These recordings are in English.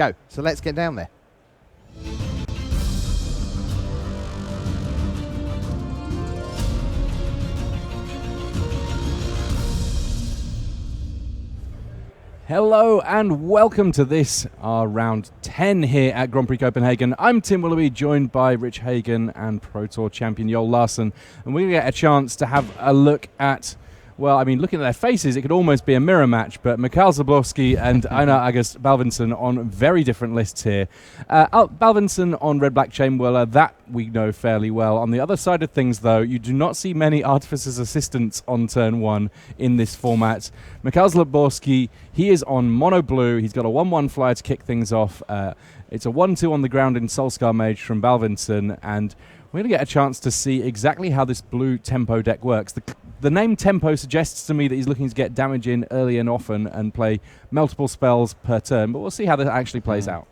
Go. So let's get down there. Hello and welcome to this, our round 10 here at Grand Prix Copenhagen. I'm Tim Willoughby, joined by Rich Hagen and Pro Tour champion Joel Larsen. And we're going to get a chance to have a look at, well, I mean, looking at their faces, it could almost be a mirror match, but Mikael Zablowski and Einar August Balvinson on very different lists here. Balvinson on Red-Black Chainwhirler, that we know fairly well. On the other side of things, though, you do not see many Artificer's Assistants on turn one in this format. Mikael Zablowski, he is on Mono Blue. He's got a 1-1 flyer to kick things off. It's a 1-2 on the ground in Soulscar Mage from Balvinson, and we're going to get a chance to see exactly how this blue tempo deck works. The name Tempo suggests to me that he's looking to get damage in early and often and play multiple spells per turn, but we'll see how that actually plays out.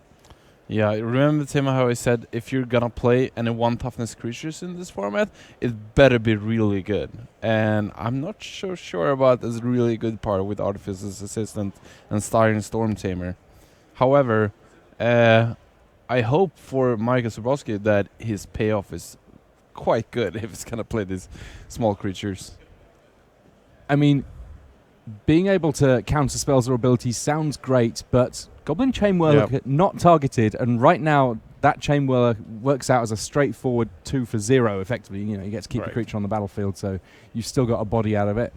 Yeah, remember, Tim, how I said if you're going to play any 1 toughness creatures in this format, it better be really good. And I'm not so sure about this really good part with Artificer's Assistant and Styron Storm Tamer. However, I hope for Mikael Zablowski that his payoff is quite good if he's going to play these small creatures. I mean, being able to counter spells or abilities sounds great, but Goblin Chainwhirler not targeted, and right now that Chainwhirler works out as a straightforward 2 for 0, effectively. You know, you get to keep the creature on the battlefield, so you've still got a body out of it.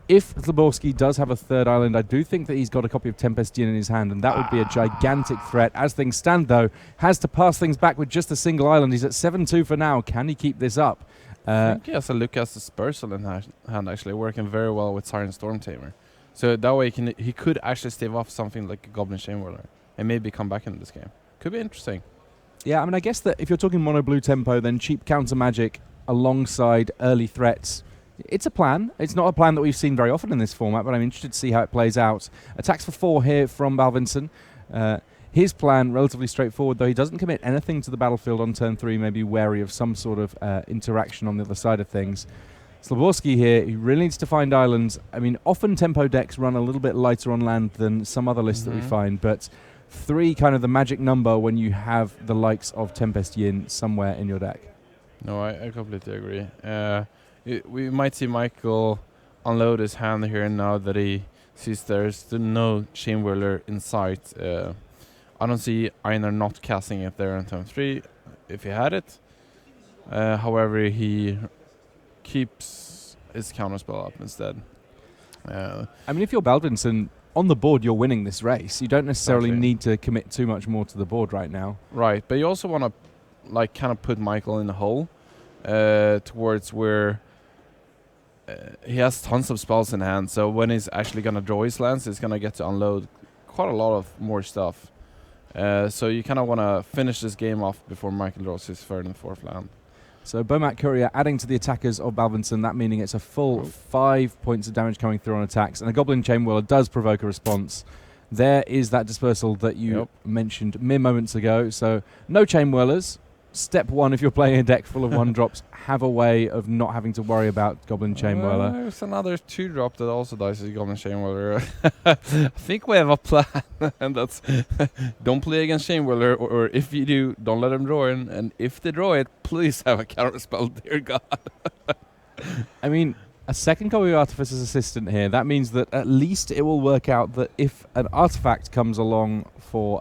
If Zablowski does have a third island, I do think that he's got a copy of Tempest Yin in his hand, and that would be a gigantic threat. As things stand, though, has to pass things back with just a single island. He's at 7-2 for now. Can he keep this up? I think he has a Lucas Dispersal in hand, actually, working very well with Siren Storm Tamer. So that way he could actually stave off something like a Goblin Chainwhirler and maybe come back into this game. Could be interesting. Yeah, I mean, I guess that if you're talking mono blue tempo, then cheap counter magic alongside early threats, it's a plan. It's not a plan that we've seen very often in this format, but I'm interested to see how it plays out. Attacks for 4 here from Balvinson. His plan, relatively straightforward, though he doesn't commit anything to the battlefield on turn 3, maybe wary of some sort of interaction on the other side of things. Zablowski here, he really needs to find islands. I mean, often tempo decks run a little bit lighter on land than some other lists that we find, but 3 kind of the magic number when you have the likes of Tempest Yin somewhere in your deck. No, I completely agree. We might see Michael unload his hand here now that he sees there's no Chainwhirler in sight. I don't see Einar not casting it there on turn 3 if he had it. However, he keeps his counterspell up instead. I mean, if you're Balvinson, on the board you're winning this race. You don't necessarily need to commit too much more to the board right now. Right, but you also want to like kind of put Michael in the hole towards where he has tons of spells in hand, so when he's actually going to draw his lands, he's going to get to unload quite a lot of more stuff. So you kind of want to finish this game off before Michael draws his 3rd and 4th land. So Bomat Courier adding to the attackers of Balvinson, that meaning it's a full 5 points of damage coming through on attacks, and a Goblin Chainwhirler does provoke a response. There is that dispersal that you mentioned mere moments ago. So no Chainwhirlers. Step 1, if you're playing a deck full of 1-drops, have a way of not having to worry about Goblin Chainwhirler. There's another 2-drop that also dies as Goblin Chainwhirler. I think we have a plan, and that's don't play against Chainwhirler, or if you do, don't let them draw in, and if they draw it, please have a counterspell, dear God. I mean, a second copy of Artificer's Assistant here, that means that at least it will work out that if an artifact comes along for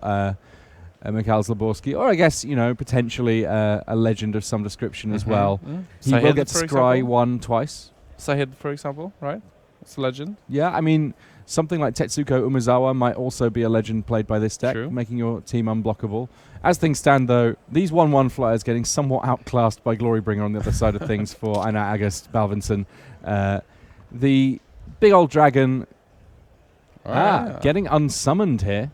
Mikael Zablowski, or I guess, you know, potentially a legend of some description as well. He will get to scry 1 twice. Sahid, for example, right? It's a legend. Yeah, I mean, something like Tetsuko Umezawa might also be a legend played by this deck, making your team unblockable. As things stand, though, these 1-1 flyers getting somewhat outclassed by Glorybringer on the other side of things for Einar August Balvinson. The big old dragon getting unsummoned here.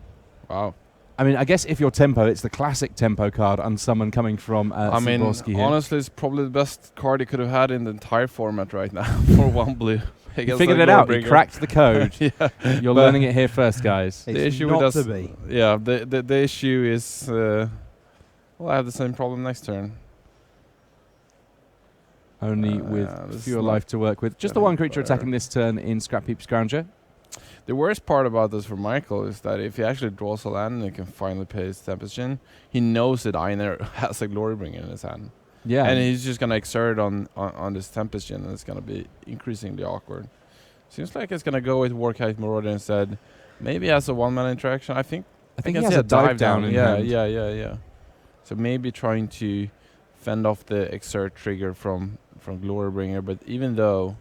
Wow. I mean, I guess if you're Tempo, it's the classic Tempo card, Unsummon, coming from Zablowski here. Honestly, it's probably the best card he could have had in the entire format right now for 1 blue. You figured it out. You cracked the code. You're learning it here first, guys. The issue not to be. Yeah, the issue is, well, I have the same problem next turn. Only with fewer life to work with. Just the 1 creature attacking this turn in Scrap Heap Scrounger. The worst part about this for Michael is that if he actually draws a land and he can finally pay his Tempestion, he knows that Einar has a Glorybringer in his hand. Yeah. And he's just going to exert on this Tempestion, and it's going to be increasingly awkward. Seems like it's going to go with Warkite Marauder instead. Maybe as a one-man interaction. I think he can has see a dive down in hand. Yeah. So maybe trying to fend off the exert trigger from Glorybringer, but even though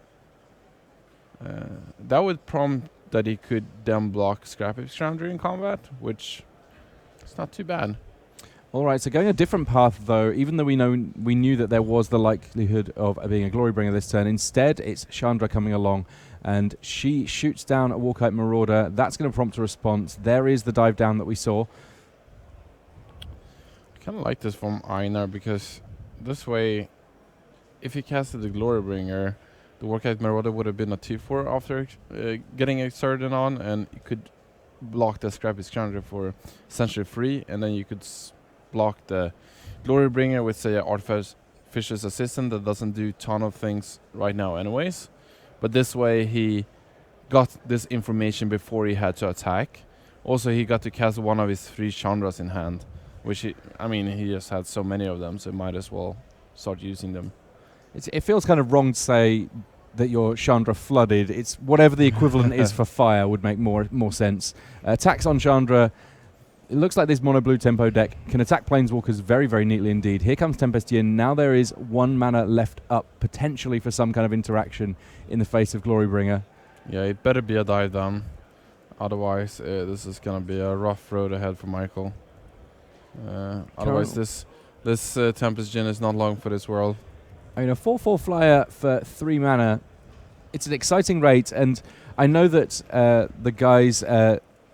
that would prompt that he could then block Scrap Exchanger in combat, which is not too bad. All right, so going a different path, though, even though we knew that there was the likelihood of being a Glorybringer this turn, instead it's Chandra coming along, and she shoots down a Warkite Marauder. That's going to prompt a response. There is the dive down that we saw. I kind of like this from Einar, because this way, if he casted the Glorybringer, the Warkite Marauder would have been a 2/4 after getting exerted on, and you could block the Scrap Exchanger for essentially free, and then you could block the Glorybringer with, say, Artificer's Assistant that doesn't do ton of things right now anyways. But this way he got this information before he had to attack. Also, he got to cast one of his 3 Chandras in hand, which he just had so many of them, so might as well start using them. It feels kind of wrong to say that your Chandra flooded. It's whatever the equivalent is for fire would make more sense. Attacks on Chandra. It looks like this mono blue tempo deck can attack Planeswalkers very, very neatly indeed. Here comes Tempestion. Now there is 1 mana left up, potentially for some kind of interaction in the face of Glorybringer. Yeah, it better be a dive down. Otherwise, this is going to be a rough road ahead for Michael. Otherwise, this Tempestion is not long for this world. I mean, a 4/4 flyer for 3 mana, it's an exciting rate, and I know that the guys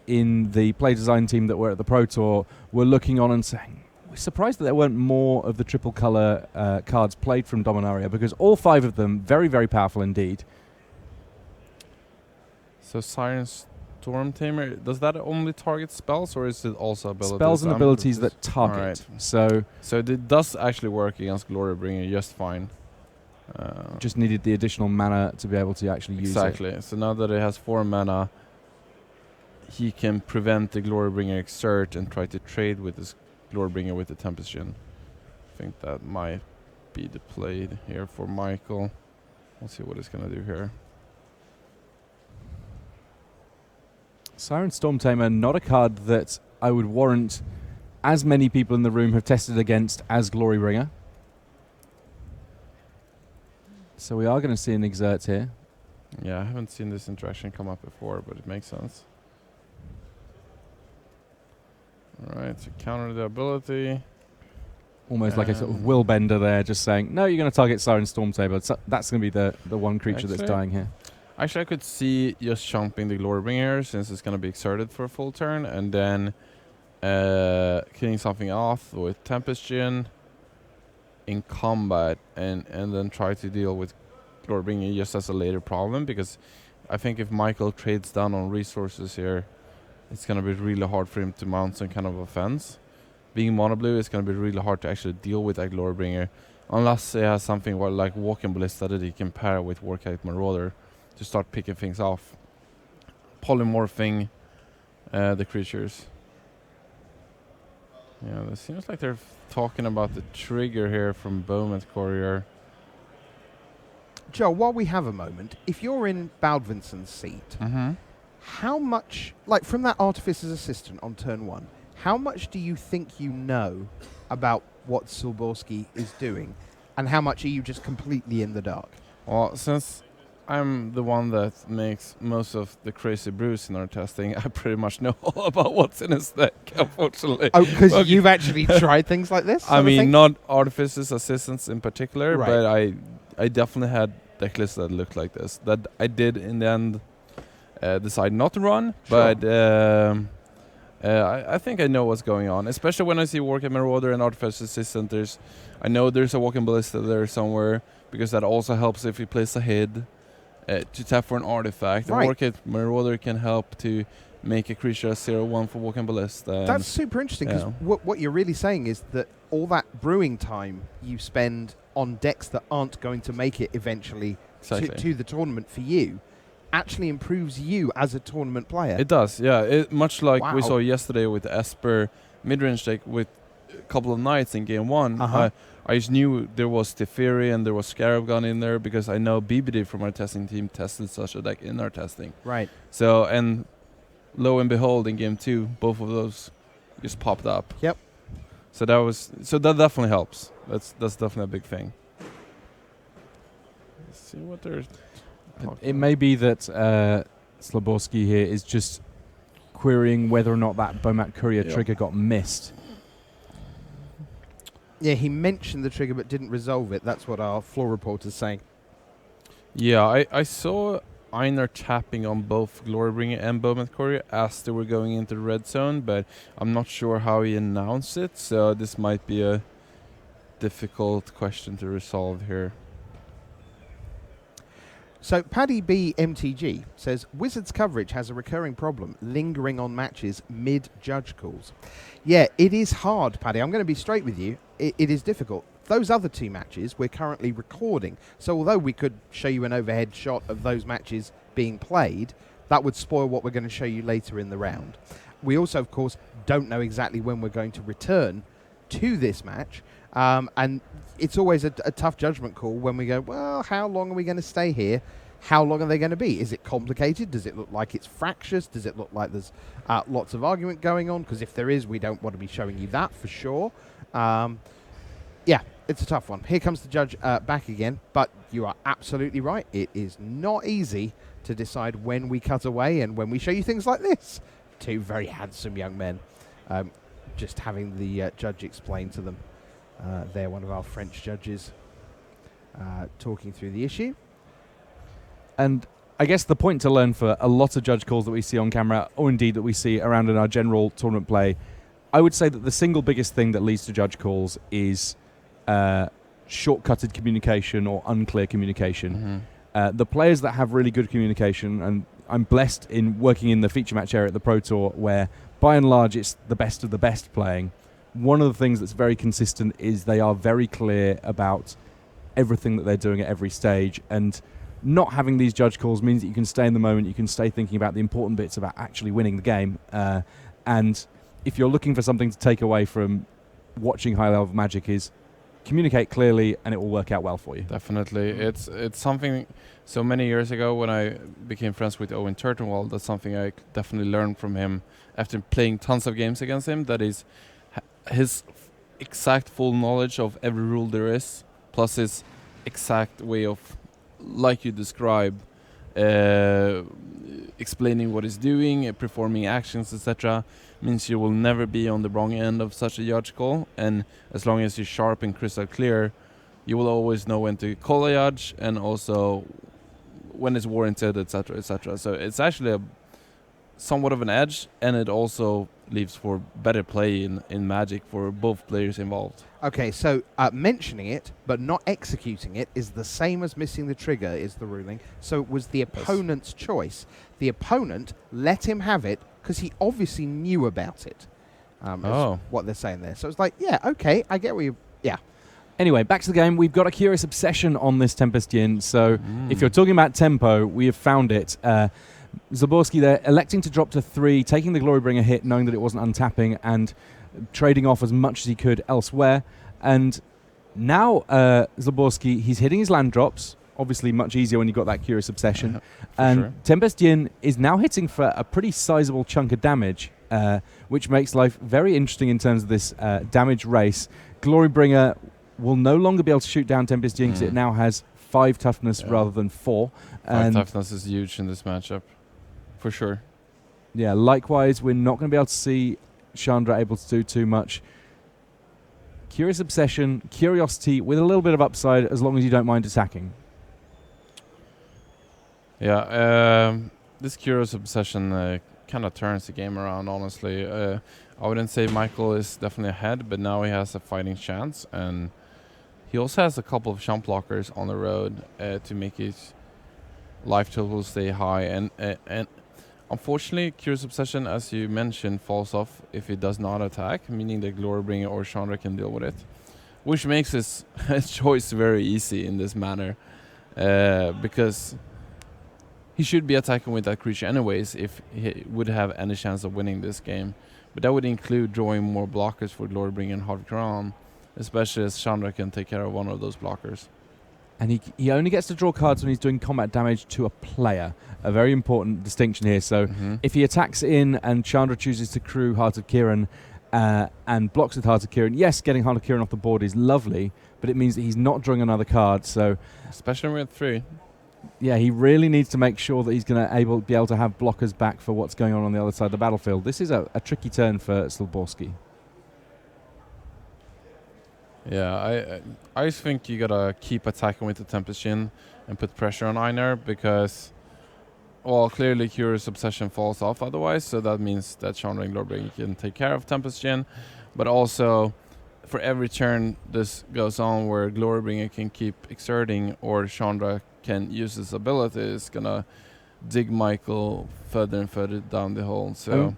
in the play design team that were at the Pro Tour were looking on and saying, we're surprised that there weren't more of the triple color cards played from Dominaria, because all 5 of them, very, very powerful indeed. So Siren Storm Tamer, does that only target spells, or is it also abilities? Spells and abilities that target. Right. So it does actually work against Glorybringer just fine. Just needed the additional mana to be able to actually use it. Exactly. So now that it has 4 mana, he can prevent the Glorybringer exert and try to trade with this Glorybringer with the Tempestion. I think that might be the play here for Michael. Let's see what he's going to do here. Siren Stormtamer, not a card that I would warrant as many people in the room have tested against as Glorybringer. So we are going to see an exert here. Yeah, I haven't seen this interaction come up before, but it makes sense. Alright, so counter the ability. Almost like a sort of will bender there, just saying, no, you're going to target Siren Stormtamer. So that's going to be the one creature that's dying here. Actually, I could see just chumping the Glorybringer, since it's going to be exerted for a full turn, and then killing something off with Tempestion in combat, and then try to deal with Glorybringer just as a later problem, because I think if Michael trades down on resources here, it's going to be really hard for him to mount some kind of offense. Being mono blue, it's going to be really hard to actually deal with that Glorybringer, unless he has something like Walking Ballista that he can pair with Warkite Marauder to start picking things off, polymorphing the creatures. Yeah, it seems like they're talking about the trigger here from Bowman Courier. Joe, while we have a moment, if you're in Baldvinson's seat, how much, like from that Artificer's Assistant on turn 1, how much do you think you know about what Silborski is doing, and how much are you just completely in the dark? Well, since I'm the one that makes most of the crazy brews in our testing, I pretty much know all about what's in his deck, unfortunately. Oh, because you've actually tried things like this? I mean, not Artificer's Assistants in particular, right. but I definitely had deck lists that looked like this. That I did in the end decide not to run, sure. but I think I know what's going on, especially when I see Warkite Marauder and Artificer's Assistant. I know there's a Walking Ballista there somewhere, because that also helps if you place a hid to tap for an artifact. Right. And Warkite Marauder can help to make a creature a 0/1 for Walking Ballista. That's super interesting, because what you're really saying is that all that brewing time you spend on decks that aren't going to make it eventually to the tournament for you actually improves you as a tournament player. It does, yeah. Much like we Wow. saw yesterday with Esper mid-range deck with a couple of knights in game one. I just knew there was Teferi and there was Scarab Gun in there because I know BBD from our testing team tested such a deck in our testing. Right. So, and lo and behold, in game two, both of those just popped up. Yep. So that definitely helps. That's definitely a big thing. Let's see what they're. It may be that Slabowski here is just querying whether or not that Bomat Courier trigger got missed. Yeah, he mentioned the trigger but didn't resolve it. That's what our floor reporter's saying. Yeah, I saw Einar tapping on both Glorybringer and Bomat Courier as they were going into the red zone, but I'm not sure how he announced it, so this might be a difficult question to resolve here. So Paddy B MTG says Wizards coverage has a recurring problem lingering on matches mid judge calls. Yeah, it is hard, Paddy. I'm going to be straight with you. It is difficult. Those other two matches we're currently recording. So although we could show you an overhead shot of those matches being played, that would spoil what we're going to show you later in the round. We also, of course, don't know exactly when we're going to return to this match. And it's always a tough judgment call when we go, well, how long are we going to stay here? How long are they going to be? Is it complicated? Does it look like it's fractious? Does it look like there's lots of argument going on? Because if there is, we don't want to be showing you that for sure. Yeah, it's a tough one. Here comes the judge back again, but you are absolutely right. It is not easy to decide when we cut away and when we show you things like this. Two very handsome young men. Just having the judge explain to them. They're one of our French judges talking through the issue. And I guess the point to learn for a lot of judge calls that we see on camera, or indeed that we see around in our general tournament play, I would say that the single biggest thing that leads to judge calls is shortcutted communication or unclear communication. Mm-hmm. The players that have really good communication, and I'm blessed in working in the feature match area at the Pro Tour, where by and large it's the best of the best playing. One of the things that's very consistent is they are very clear about everything that they're doing at every stage, and not having these judge calls means that you can stay in the moment, you can stay thinking about the important bits about actually winning the game. And if you're looking for something to take away from watching high-level Magic is communicate clearly and it will work out well for you. Definitely. It's something, so many years ago when I became friends with Owen Turtenwald, that's something I definitely learned from him after playing tons of games against him, that is his exact full knowledge of every rule there is, plus his exact way of, like you described, explaining what he's doing, performing actions, etc., means you will never be on the wrong end of such a judge call. And as long as you're sharp and crystal clear, you will always know when to call a judge and also when it's warranted, etc., etc. So it's actually a somewhat of an edge, and it also leaves for better play in Magic for both players involved. Okay, so mentioning it but not executing it is the same as missing the trigger, is the ruling. So it was the opponent's choice. The opponent let him have it because he obviously knew about it. Is what they're saying there. So it's like, yeah, okay, I get what you... Yeah. Anyway, back to the game. We've got a Curious Obsession on this Tempest Yin. So if you're talking about tempo, we have found it. Zaborski there electing to drop to 3, taking the Glorybringer hit, knowing that it wasn't untapping, and trading off as much as he could elsewhere. And now Zaborski, he's hitting his land drops, obviously much easier when you've got that Curious Obsession. And sure. Tempest Yin is now hitting for a pretty sizable chunk of damage, which makes life very interesting in terms of this damage race. Glorybringer will no longer be able to shoot down Tempest Yin because it now has 5 toughness rather than 4. 5 toughness is huge in this matchup, for sure. Yeah, likewise, we're not going to be able to see Chandra able to do too much. Curious Obsession, Curiosity with a little bit of upside as long as you don't mind attacking. Yeah, this Curious Obsession kind of turns the game around, honestly. I wouldn't say Michael is definitely ahead, but now he has a fighting chance, and he also has a couple of jump blockers on the road to make his life total stay high. And unfortunately, Curious Obsession, as you mentioned, falls off if he does not attack, meaning that Glorybringer or Chandra can deal with it, which makes his choice very easy in this manner, because he should be attacking with that creature anyways if he would have any chance of winning this game. But that would include drawing more blockers for Glorybringer and Heart of Kiran, especially as Chandra can take care of one of those blockers. And he only gets to draw cards when he's doing combat damage to a player. A very important distinction here. So if he attacks in and Chandra chooses to crew Heart of Kiran and blocks with Heart of Kiran, yes, getting Heart of Kiran off the board is lovely, but it means that he's not drawing another card. So, especially with 3. Yeah, he really needs to make sure that he's going to be able to have blockers back for what's going on the other side of the battlefield. This is a tricky turn for Slborski. Yeah, I think you gotta keep attacking with the Tempest Djinn and put pressure on Einar because, well, clearly Curious Obsession falls off otherwise, so that means that Chandra and Glorybringer can take care of Tempest Djinn, but also for every turn this goes on where Glorybringer can keep exerting or Chandra can use his ability, it's gonna dig Michael further and further down the hole. So,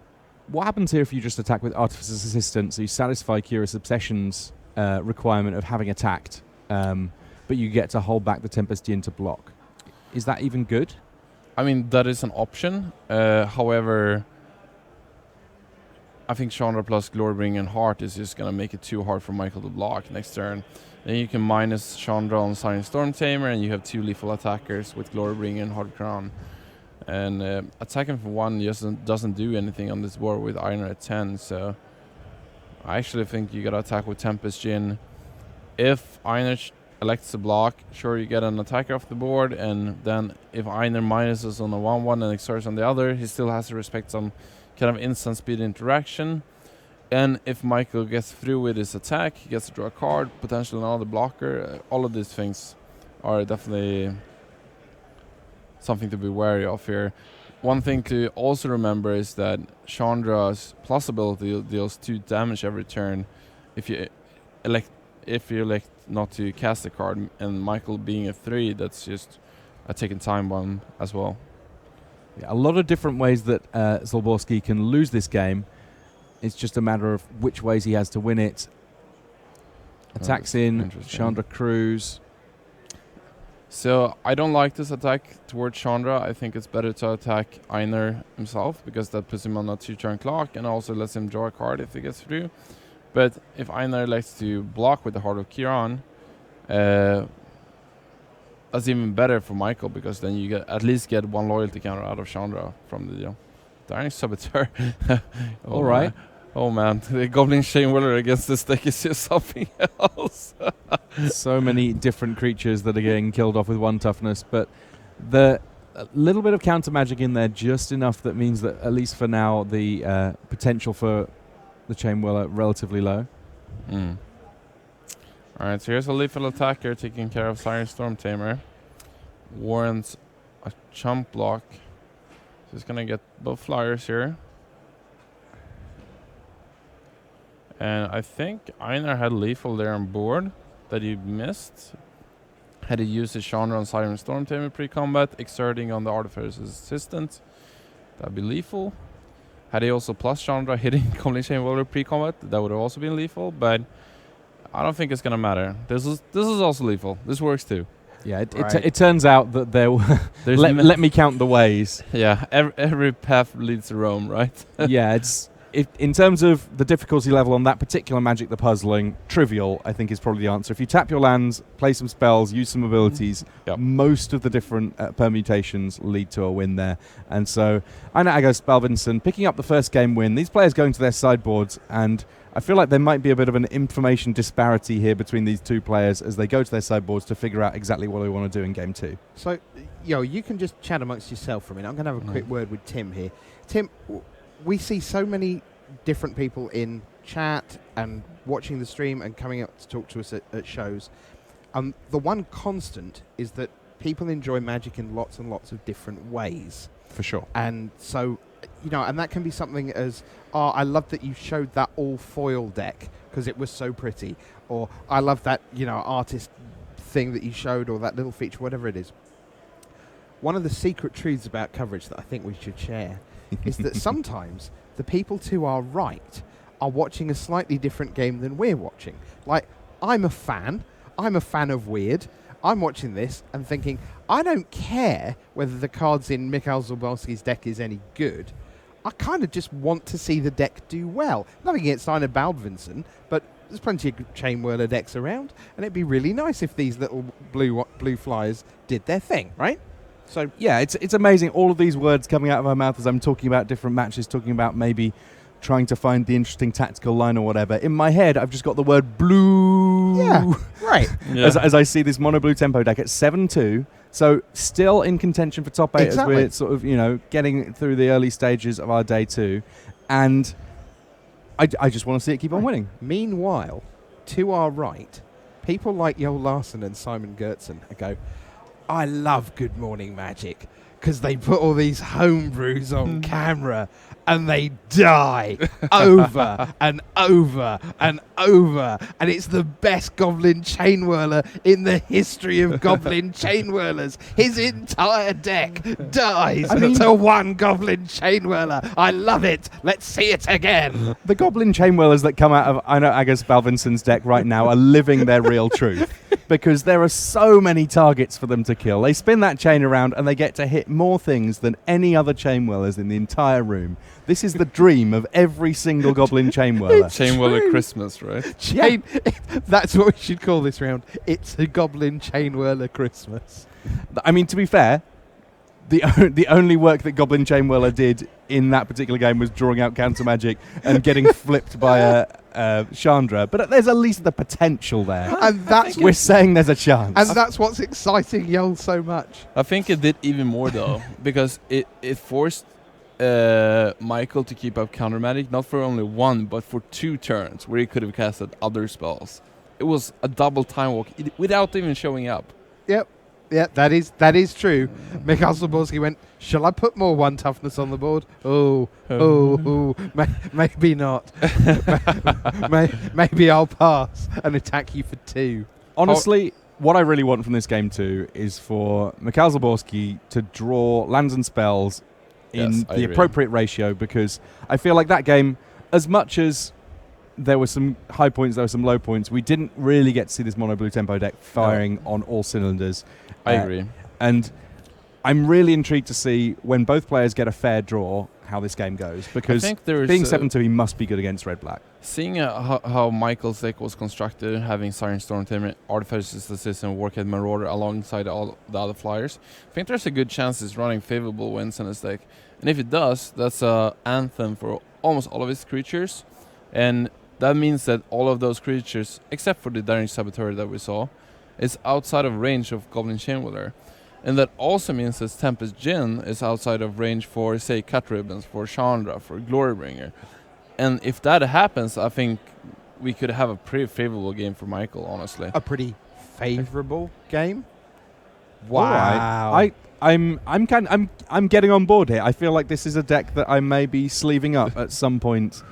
what happens here if you just attack with Artificer's Assistant? So you satisfy Curious Obsession's requirement of having attacked, but you get to hold back the Tempest Djinn to block. Is that even good? I mean, that is an option. However, I think Chandra plus Glorybringer and Heart is just going to make it too hard for Michael to block next turn. Then you can minus Chandra on Siren Storm Tamer, and you have 2 lethal attackers with Glorybringer and Heart Crown. And attacking for 1 just doesn't do anything on this board with Einar at 10, so I actually think you got to attack with Tempest Djinn. If Einar elects to block, sure, you get an attacker off the board, and then if Einar minuses on the 1-1 and exerts on the other, he still has to respect some kind of instant speed interaction. And if Michael gets through with his attack, he gets to draw a card, potentially another blocker. All of these things are definitely something to be wary of here. One thing to also remember is that Chandra's plus ability deals 2 damage every turn if you elect not to cast a card, and Michael being a 3, that's just a taken time one as well. Yeah, a lot of different ways that Slborski can lose this game. It's just a matter of which ways he has to win it. Attacks in, Chandra crews. So I don't like this attack towards Chandra. I think it's better to attack Einar himself because that puts him on a 2-turn clock and also lets him draw a card if he gets through. But if Einar likes to block with the Heart of Kiran, that's even better for Michael because then you at least get 1 loyalty counter out of Chandra from the deal. Dying Saboteur. All right. Oh man, the Goblin Chain Whirler against this deck is just something else. So many different creatures that are getting killed off with 1 toughness, but the little bit of counter magic in there, just enough that means that at least for now the potential for the Chain Whirler relatively low. Alright, so here's a lethal attacker taking care of Siren Storm Tamer. Warrants a chump block. So he's gonna get both flyers here. And I think Einar had lethal there on board that he missed. Had he used his Chandra on Siren Storm Tamer pre-combat, exerting on the Artificer's Assistant, that'd be lethal. Had he also plus Chandra hitting Goblin Chain Whirler pre-combat, that would have also been lethal, but I don't think it's gonna matter. This is also lethal. This works too. Yeah, it turns out that there let me count the ways. Yeah, every path leads to Rome, right? Yeah, in terms of the difficulty level on that particular Magic the Puzzling, trivial, I think, is probably the answer. If you tap your lands, play some spells, use some abilities, most of the different permutations lead to a win there. And so, Einar Agos Balvinson picking up the first game win. These players going to their sideboards, and I feel like there might be a bit of an information disparity here between these 2 players as they go to their sideboards to figure out exactly what they want to do in game 2. So, you can just chat amongst yourself for a minute. I'm going to have a quick word with Tim here. Tim, we see so many different people in chat and watching the stream and coming up to talk to us at shows. The one constant is that people enjoy Magic in lots and lots of different ways. For sure. And so, and that can be something as, I love that you showed that all foil deck because it was so pretty. Or I love that, artist thing that you showed, or that little feature, whatever it is. One of the secret truths about coverage that I think we should share is that sometimes the people to our right are watching a slightly different game than we're watching. Like, I'm a fan of Weird. I'm watching this and thinking, I don't care whether the cards in Mikhail Zaborski's deck is any good. I kind of just want to see the deck do well. Nothing against Einar Baldvinsson, but there's plenty of Chain Whirler decks around, and it'd be really nice if these little blue flyers did their thing, right? So yeah, it's amazing. All of these words coming out of our mouth as I'm talking about different matches, talking about maybe trying to find the interesting tactical line or whatever. In my head, I've just got the word blue. Yeah, right. Yeah. As I see this mono blue tempo deck at 7-2, so still in contention for top 8 Exactly. as we're sort of, getting through the early stages of our day 2. And I just want to see it keep on winning. Meanwhile, to our right, people like Joel Larsen and Simon Gertzen go, I love Good Morning Magic because they put all these homebrews on camera and they die over and over and over. And it's the best Goblin Chain Whirler in the history of Goblin Chain Whirlers. His entire deck dies to one Goblin Chain Whirler. I love it. Let's see it again. The Goblin Chain Whirlers that come out of Einar Agus Balvinsson's deck right now are living their real truth. Because there are so many targets for them to kill. They spin that chain around and they get to hit more things than any other Chain Whirlers in the entire room. This is the dream of every single Goblin Chain Whirler. Chain Whirler Christmas, right? That's what we should call this round. It's a Goblin Chain Whirler Christmas. I mean, to be fair, the only work that Goblin Chain Whirler did in that particular game was drawing out counter magic and getting flipped by Chandra. But there's at least the potential there. And that's We're saying there's a chance. And that's what's exciting Yol so much. I think it did even more though, because it forced Michael to keep up counter magic, not for only one, but for 2 turns, where he could have casted other spells. It was a double time walk without even showing up. Yep. Yeah, that is true. Mikhail Zaborski went, shall I put more 1 toughness on the board? Maybe not. Maybe I'll pass and attack you for 2. Honestly, what I really want from this game too is for Mikhail Zaborski to draw lands and spells in Yes, I the agree. appropriate ratio, because I feel like that game, as much as there were some high points, there were some low points, we didn't really get to see this mono blue tempo deck firing on all cylinders. I agree. And I'm really intrigued to see when both players get a fair draw how this game goes, because I think there's being 7-2 he must be good against red-black. Seeing how Michael's deck was constructed, having Siren Storm Tamer, Artificer's Assist, and Warhead Marauder alongside all the other flyers, I think there's a good chance he's running favorable wins in his deck. And if it does, that's an anthem for almost all of his creatures. And that means that all of those creatures, except for the Daring Saboteur that we saw, is outside of range of Goblin Chain Whirler. And that also means that Tempest Djinn is outside of range for, say, Cut Ribbons, for Chandra, for Glorybringer. And if that happens, I think we could have a pretty favorable game for Michael, honestly. A pretty favourable game? All right. I'm getting on board here. I feel like this is a deck that I may be sleeving up at some point.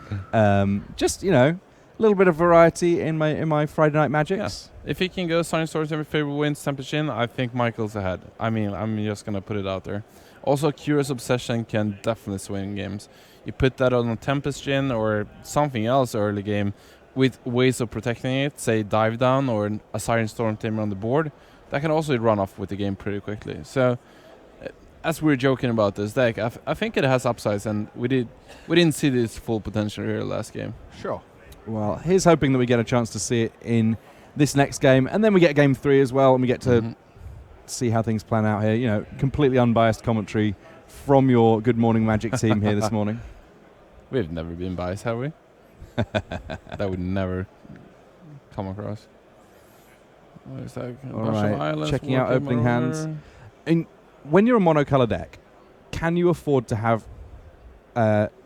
Just a little bit of variety in my Friday Night Magics. Yes. If he can go Siren Storm Tamer, favorable wins, Tempest Djinn, I think Michael's ahead. I mean, I'm just gonna put it out there. Also, Curious Obsession can definitely swing games. You put that on a Tempest Djinn or something else early game with ways of protecting it, say Dive Down or a Siren Storm Tamer on the board, that can also run off with the game pretty quickly. So, as we were joking about this deck, I think it has upsides, and we didn't see this full potential here last game. Sure. Well, here's hoping that we get a chance to see it in this next game, and then we get game 3 as well, and we get to see how things plan out here. Completely unbiased commentary from your Good Morning Magic team here this morning. We've never been biased, have we? That would never come across. What is that? All right, checking out opening hands. And when you're a monocolor deck, can you afford to have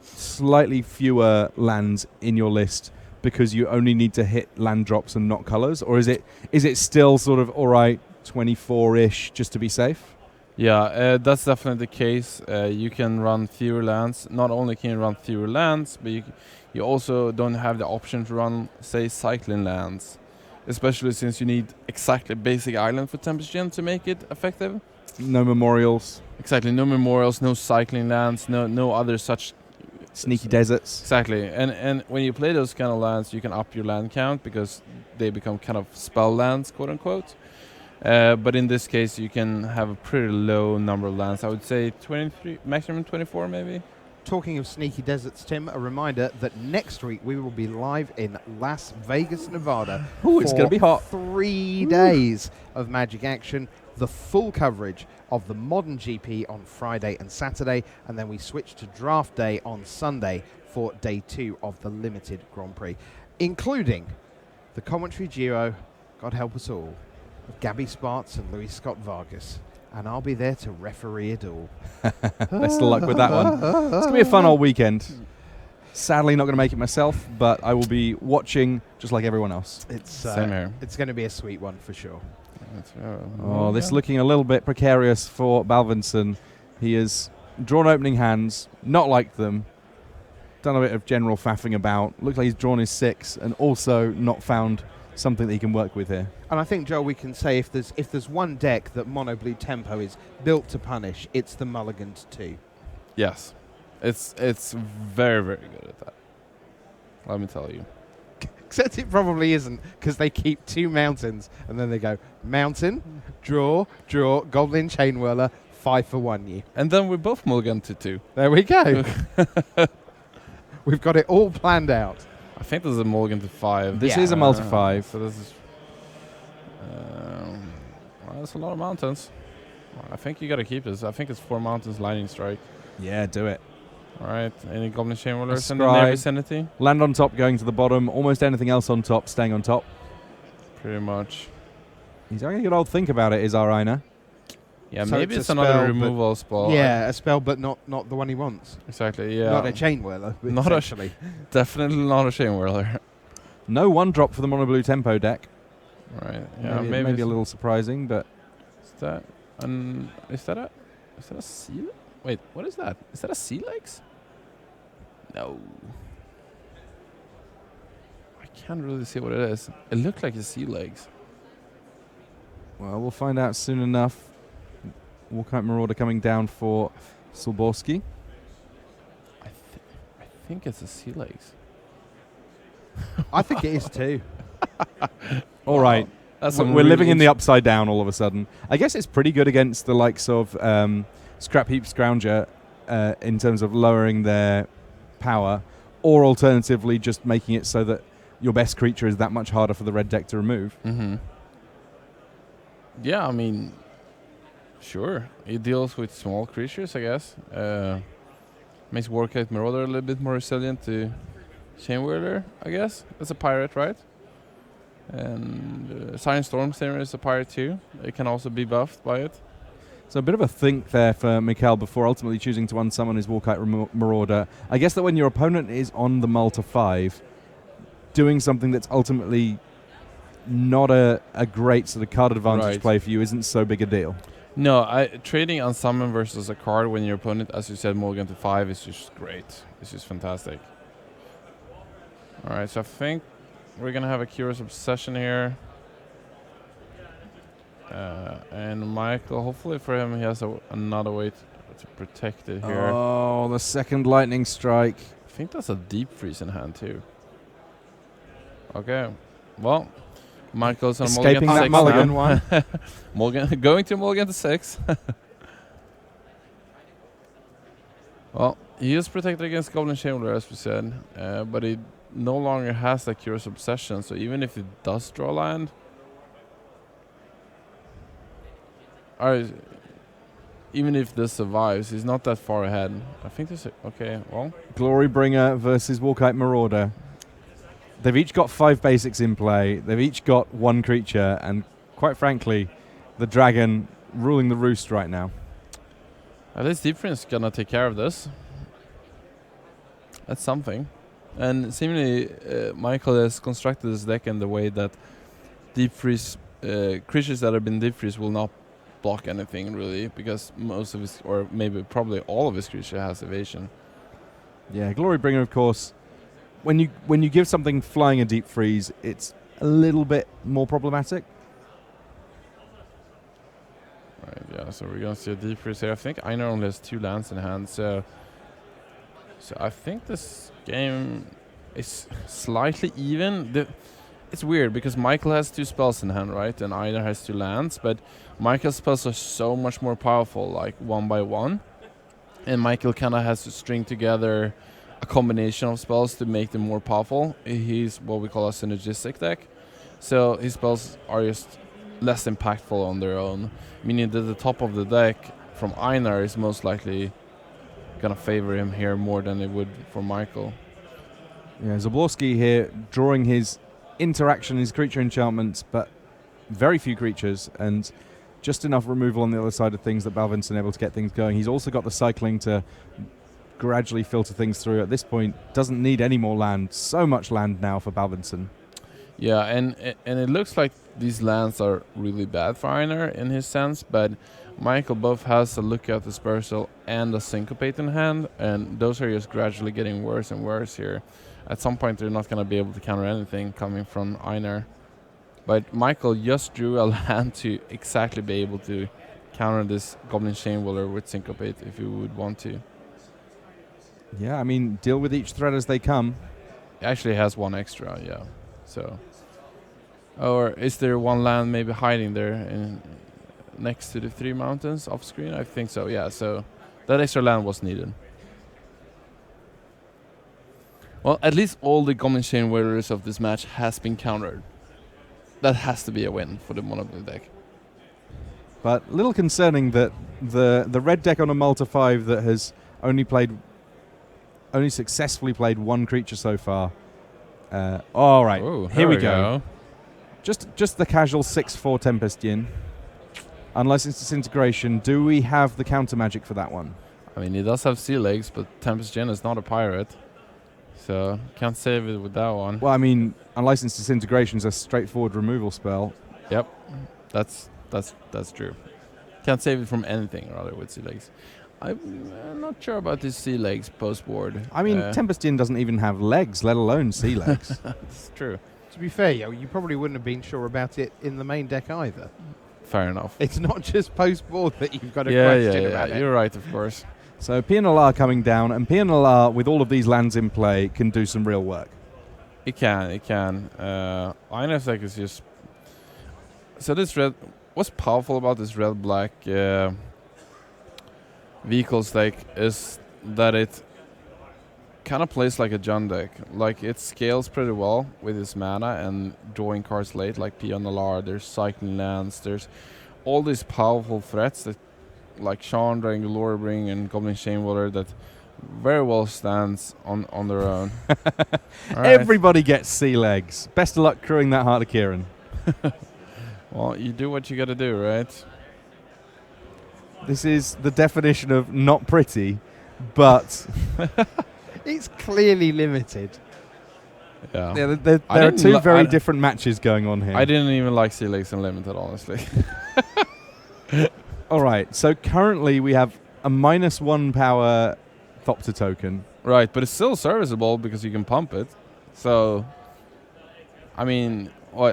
slightly fewer lands in your list because you only need to hit land drops and not colors, or is it still sort of all right 24-ish just to be safe? Yeah, that's definitely the case. You can run fewer lands. Not only can you run fewer lands, but you also don't have the option to run, say, cycling lands, especially since you need exactly basic island for Tempest Djinn to make it effective. No memorials. Exactly, no memorials, no cycling lands, no other such sneaky deserts. Exactly, and when you play those kind of lands, you can up your land count because they become kind of spell lands, quote unquote. But in this case, you can have a pretty low number of lands. I would say 23, maximum 24 maybe. Talking of sneaky deserts, Tim, a reminder that next week we will be live in Las Vegas, Nevada. Ooh, it's going to be hot. 3 days of Magic action, the full coverage of the Modern GP on Friday and Saturday, and then we switch to Draft Day on Sunday for Day 2 of the Limited Grand Prix, including the commentary duo, God help us all, of Gabby Sparts and Louis Scott Vargas. And I'll be there to referee it all. Best of luck with that one. It's going to be a fun old weekend. Sadly, not going to make it myself, but I will be watching just like everyone else. Same here. It's going to be a sweet one for sure. This is looking a little bit precarious for Balvinson. He has drawn opening hands, not liked them, done a bit of general faffing about, looked like he's drawn his 6, and also not found something that he can work with here. And I think, Joel, we can say if there's one deck that Mono Blue Tempo is built to punish, it's the Mulligans 2. Yes. It's very, very good at that. Let me tell you. Except it probably isn't, because they keep 2 mountains, and then they go, mountain, draw, Goblin Chain Whirler, 5 for 1 you. And then we both mulligan to 2. There we go. We've got it all planned out. I think this is a mulligan to 5. This is a multi-5. So this is... well, that's a lot of mountains. I think you got to keep this. I think it's 4 mountains lightning strike. Yeah, do it. All right. Any Goblin Chain Whirlers in the Scry. near vicinity? Land on top, going to the bottom. Almost anything else on top, staying on top. Pretty much. He's having a good old think about it, is our Aina. Yeah, So maybe it's it's a another spell, removal spell. Yeah, a spell, but not the one he wants. Exactly, yeah. Not a Chain Whirler, Not a essentially. Definitely not a Chain Whirler. No 1-drop for the Mono Blue Tempo deck. Right. Yeah, maybe a little surprising, but Is that a sea? Wait, what is that? Is that a sea legs? No. I can't really see what it is. It looked like a sea legs. well, we'll find out soon enough. Walkout Marauder coming down for Silborski. I think it's a sea legs. I think it is too. All right. That's We're living in the upside down all of a sudden. I guess it's pretty good against the likes of Scrap Heap Scrounger in terms of lowering their power, or alternatively just making it so that your best creature is that much harder for the red deck to remove. Mm-hmm. Yeah, I mean, sure. It deals with small creatures, I guess. Makes Warcade Marauder a little bit more resilient to Chain Whirler, I guess. It's a pirate, right? And Siren Stormslinger is a pirate too. It can also be buffed by it. So a bit of a think there for Mikhail before ultimately choosing to unsummon his Walkite Marauder. I guess that when your opponent is on the Malta 5, doing something that's ultimately not a great sort of card advantage play for you isn't so big a deal. No, trading unsummon versus a card when your opponent, as you said, mulligan to 5 is just great. It's just fantastic. Alright, so I think we're going to have a Curious Obsession here. And Michael, hopefully for him, he has another way to protect it here. Oh, the second lightning strike. I think that's a Deep Freeze in hand too. Okay, well, Michael's on Escaping mulligan to that 6 mulligan. mulligan, going to mulligan to 6. Well, he is protected against Goblin Chamberlain, as we said, but he no longer has that Curious Obsession, so even if he does draw land, even if this survives, he's not that far ahead. I think this. Okay, well. Glorybringer versus Walkite Marauder. They've each got 5 basics in play. They've each got 1 creature, and quite frankly, the dragon ruling the roost right now. At least Deep Freeze is gonna take care of this. That's something. And seemingly, Michael has constructed this deck in the way that Deep Freeze creatures that have been Deep Freeze will not block anything really, because most of his, or maybe probably all of his creature has evasion. Yeah, Glorybringer, of course. When you give something flying a Deep Freeze, it's a little bit more problematic. Right, yeah, so we're gonna see a Deep Freeze here. I think Einar only has 2 lands in hand, so I think this game is slightly even. it's weird because Michael has 2 spells in hand, right? And Einar has 2 lands, but Michael's spells are so much more powerful, like 1 by 1. And Michael kind of has to string together a combination of spells to make them more powerful. He's what we call a synergistic deck. So his spells are just less impactful on their own, meaning that the top of the deck from Einar is most likely gonna favor him here more than it would for Michael. Yeah, Zaborski here drawing his interaction, his creature enchantments, but very few creatures and just enough removal on the other side of things that Balvinson able to get things going. He's also got the cycling to gradually filter things through. At this point, doesn't need any more land. So much land now for Balvinson. Yeah, and it looks like these lands are really bad for Einar in his sense, but Michael both has a Lookout Dispersal and a Syncopate in hand, and those are just gradually getting worse and worse here. At some point, they're not going to be able to counter anything coming from Einar. But Michael just drew a land to exactly be able to counter this Goblin Chainwhirler with Syncopate if you would want to. Yeah, I mean, deal with each threat as they come. It actually has 1 extra, yeah. So, or is there 1 land maybe hiding there next to the 3 mountains off screen? I think so, yeah. So that extra land was needed. Well, at least all the Goblin Chainwhirlers of this match has been countered. That has to be a win for the mono blue deck. But a little concerning that the red deck on a Malta 5 that has only successfully played 1 creature so far. All right, Ooh, here we go. Just the casual 6/4 Tempest Yin. Unlicensed Disintegration. Do we have the counter magic for that one? I mean, he does have sea legs, but Tempest Jin is not a pirate. So, can't save it with that one. Well, I mean, Unlicensed Disintegration is a straightforward removal spell. Yep, that's true. Can't save it from anything, rather, with sea legs. I'm not sure about these sea legs post-board. I mean, Tempest Inn doesn't even have legs, let alone sea legs. That's true. To be fair, you probably wouldn't have been sure about it in the main deck either. Fair enough. It's not just post-board that you've got a question about it. You're right, of course. So Pianalar coming down, and Pianalar, with all of these lands in play, can do some real work. It can. Einar's deck is just... So this red... What's powerful about this red-black vehicles deck is that it kind of plays like a Jund deck. Like, it scales pretty well with its mana and drawing cards late, like Pianalar, there's cycling lands, there's all these powerful threats that, like Chandra and Glorybringer and Goblin Chainwhirler, that very well stands on their own. Everybody gets sea legs. Best of luck crewing that Heart of Kieran. Well, you do what you gotta do, right? This is the definition of not pretty, but... It's clearly limited. Yeah. There are 2 very different matches going on here. I didn't even like Sea Legs Unlimited, honestly. All right, so currently we have a -1 power Thopter token. Right, but it's still serviceable because you can pump it. So, I mean,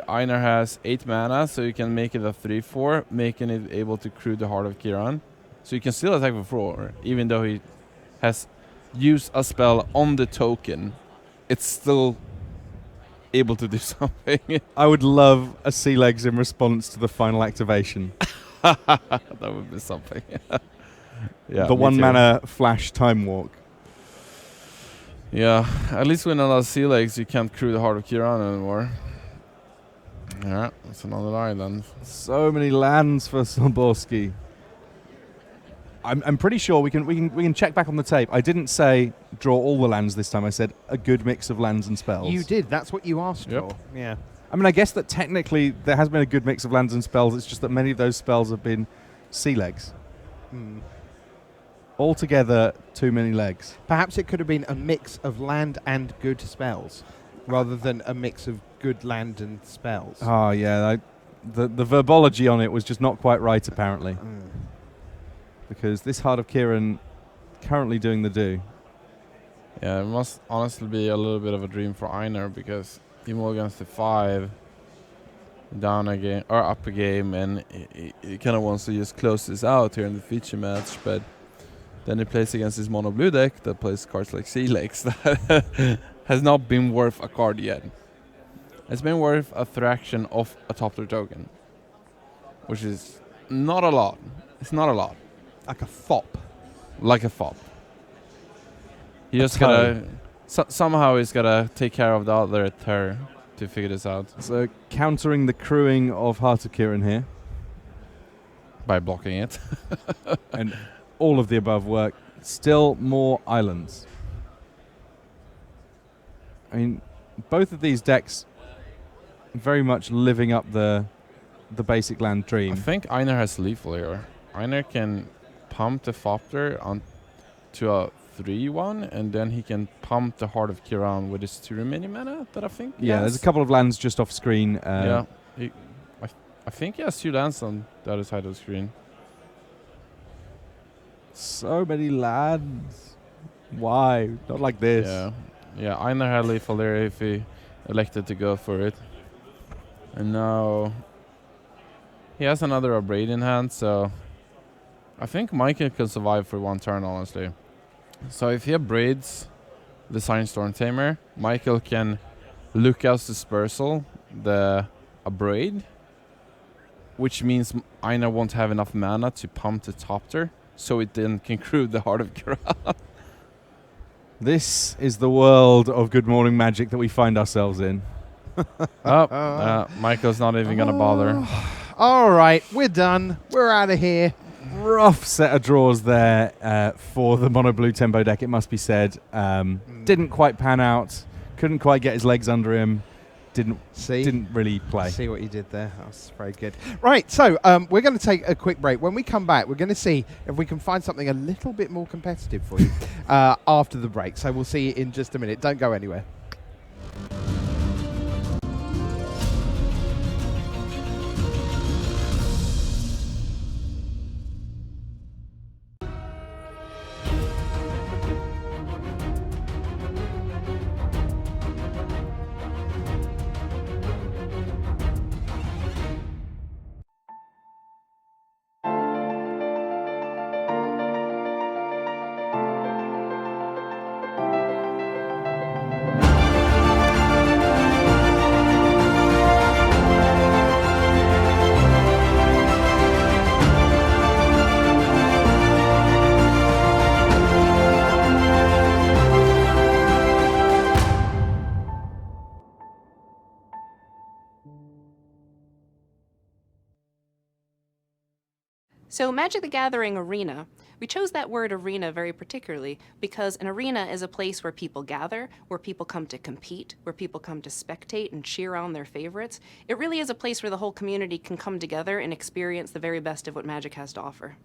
Einar has 8 mana, so you can make it a 3/4, making it able to crew the Heart of Kiran. So you can still attack for 4, even though he has used a spell on the token. It's still able to do something. I would love a sea legs in response to the final activation. That would be something. Yeah, the 1 mana flash time walk. Yeah, at least with another sea legs, you can't crew the Heart of Kiran anymore. Yeah, that's another island. So many lands for Zaborski. I'm pretty sure we can check back on the tape. I didn't say draw all the lands this time. I said a good mix of lands and spells. You did. That's what you asked for. Yeah. I mean, I guess that technically there has been a good mix of lands and spells. It's just that many of those spells have been sea legs. Altogether, too many legs. Perhaps it could have been a mix of land and good spells, rather than a mix of good land and spells. Oh, yeah. The verbology on it was just not quite right, apparently. Because this Heart of Kiran currently doing the do. Yeah, it must honestly be a little bit of a dream for Einar, because he mulligans the 5 down a game or up a game, and he kind of wants to just close this out here in the feature match, but then he plays against his mono blue deck that plays cards like Sea Legs that has not been worth a card yet. It's been worth a fraction of a Topter token, which is not a lot. It's not a lot. Like a fop. Like a fop. He just gotta... somehow he's gotta take care of the other terror to figure this out. So countering the crewing of Heart of Kirin here. By blocking it. And all of the above work. Still more islands. I mean, both of these decks very much living up the basic land dream. I think Einar has lethal here. Einar can pump the Fopter on to a 3-1, and then he can pump the Heart of Kiran with his 2 remaining mana, that I think. Yeah, there's a couple of lands just off screen. Yeah, I think he has 2 lands on the other side of the screen. So many lands. Why? Not like this. Yeah, Einar had lethal there if he elected to go for it. And now he has another Abrade in hand, so I think Michael can survive for 1 turn, honestly. So if he abrades the Siren Storm Tamer, Michael can Lucas Dispersal the Abrade, which means Einar won't have enough mana to pump the Topter, so it then can crew the Heart of Kiran. This is the world of Good Morning Magic that we find ourselves in. Michael's not even going to bother. All right, we're done. We're out of here. Rough set of draws there for the mono blue tempo deck, it must be said. Didn't quite pan out. Couldn't quite get his legs under him. Didn't really play. See what you did there. That was very good. Right, so we're going to take a quick break. When we come back, we're going to see if we can find something a little bit more competitive for you after the break. So we'll see you in just a minute. Don't go anywhere. So Magic the Gathering Arena. We chose that word arena very particularly because an arena is a place where people gather, where people come to compete, where people come to spectate and cheer on their favorites. It really is a place where the whole community can come together and experience the very best of what Magic has to offer.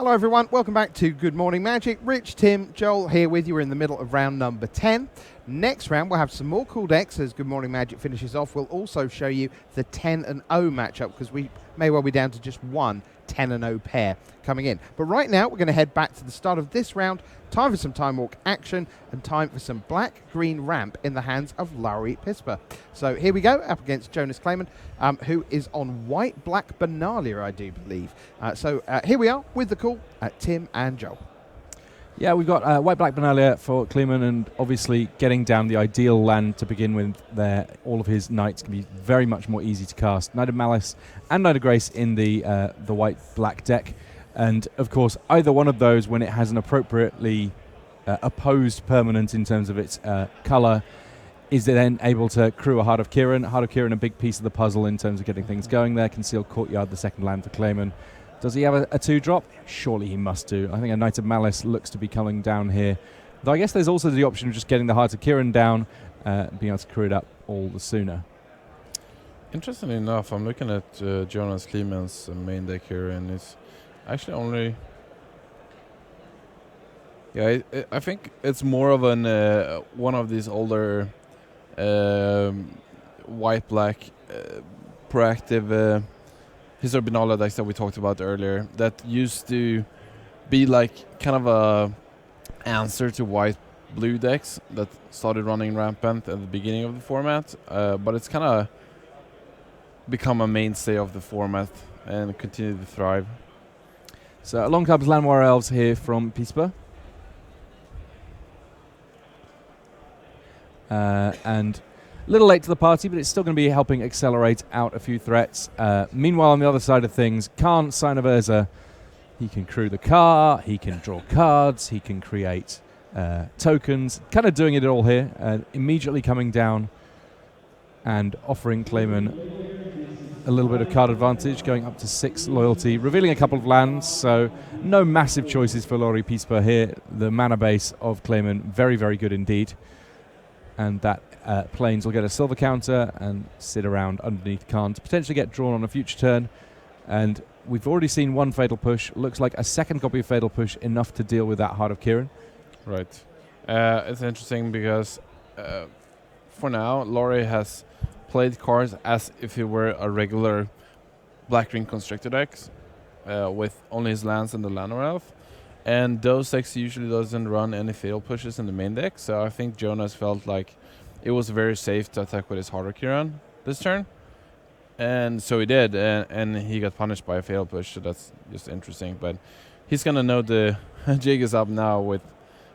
Hello everyone, welcome back to Good Morning Magic. Rich, Tim, Joel here with you. We're in the middle of round number 10. Next round we'll have some more cool decks as Good Morning Magic finishes off. We'll also show you the 10 and 0 matchup because we may well be down to just one 10 and 0 pair coming in. But right now we're going to head back to the start of this round. Time for some Time Walk action and time for some black-green ramp in the hands of Lowry Pisper. So here we go, up against Jonas Clayman, who is on white-black Benalia, I do believe. So here we are with the call at Tim and Joel. Yeah, we've got white-black Benalia for Kleeman, and obviously getting down the ideal land to begin with there. All of his knights can be very much more easy to cast. Knight of Malice and Knight of Grace in the white-black deck. And, of course, either one of those, when it has an appropriately opposed permanent in terms of its colour, is then able to crew a Heart of Kiran. Heart of Kiran, a big piece of the puzzle in terms of getting things going there. Concealed Courtyard, the second land for Clayman. Does he have a 2-drop? Surely he must do. I think a Knight of Malice looks to be coming down here. Though I guess there's also the option of just getting the Heart of Kiran down, being able to crew it up all the sooner. Interestingly enough, I'm looking at Jonas Kleeman's main deck here, and it's actually only... Yeah, I think it's more of an one of these older white-black proactive Historic Benalia decks that we talked about earlier that used to be like kind of a answer to white-blue decks that started running rampant at the beginning of the format, but it's kind of become a mainstay of the format and continue to thrive. So along comes Land Warrior Elves here from Pisper. And a little late to the party, but it's still going to be helping accelerate out a few threats. Meanwhile, on the other side of things, Khan, Sign of Urza, he can crew the car, he can draw cards, he can create tokens, kind of doing it all here, immediately coming down and offering Clayman a little bit of card advantage, going up to 6 loyalty, revealing a couple of lands, so no massive choices for Lowry Pisper here. The mana base of Clayman, very, very good indeed. And that Plains will get a silver counter and sit around underneath Khan to potentially get drawn on a future turn. And we've already seen one Fatal Push. Looks like a second copy of Fatal Push, enough to deal with that Heart of Kiran. Right. It's interesting because for now, Laurie has played cards as if he were a regular black-green Constrictor deck with only his lands and the Land Elf. And those decks usually doesn't run any fatal pushes in the main deck, so I think Jonas felt like it was very safe to attack with his Heart of Kiran this turn. And so he did, and he got punished by a fatal push, so that's just interesting. But he's going to know the jig is up now with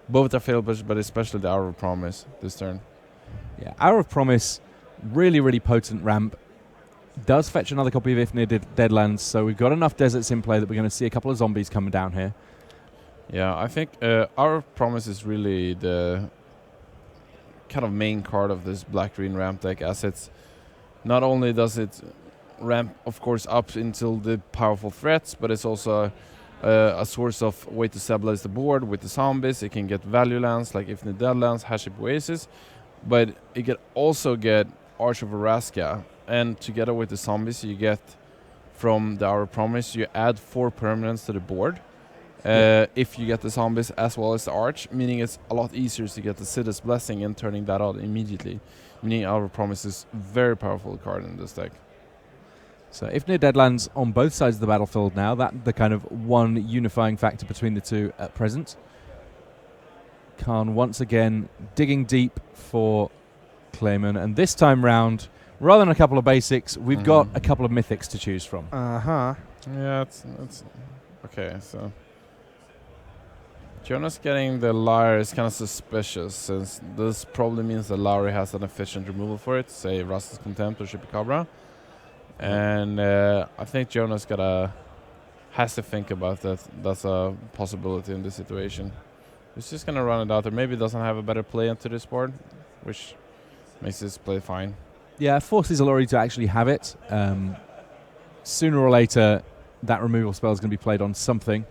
both the fatal push, but especially the Hour of Promise this turn. Yeah, Hour of Promise, really, really potent ramp. Does fetch another copy of Ifnir Deadlands, so we've got enough deserts in play that we're going to see a couple of zombies coming down here. Yeah, I think Our Promise is really the kind of main card of this black-green ramp deck, as it's not only does it ramp, of course, up until the powerful threats, but it's also a source of way to stabilize the board with the zombies. It can get value lands like Ifnir Deadlands, Haship Oasis, but it can also get Arch of Araska, and together with the zombies you get from the Hour of Promise, you add 4 permanents to the board. If you get the zombies as well as the Arch, meaning it's a lot easier to get the Siddha's Blessing and turning that out immediately. Meaning Hour of Promise is a very powerful card in this deck. So Ifnir Deadlands on both sides of the battlefield now, that the kind of one unifying factor between the two at present. Khan once again digging deep for Clayman, and this time round, rather than a couple of basics, we've got a couple of mythics to choose from. Yeah, it's okay, so Jonas getting the Lyre is kind of suspicious, since this probably means that Lowry has an efficient removal for it, say Rust's Contempt or Chupacabra. And I think Jonas has to think about that. That's a possibility in this situation. He's just going to run it out there. Maybe doesn't have a better play into this board, which makes this play fine. Yeah, forces Lowry to actually have it. Sooner or later, that removal spell is going to be played on something.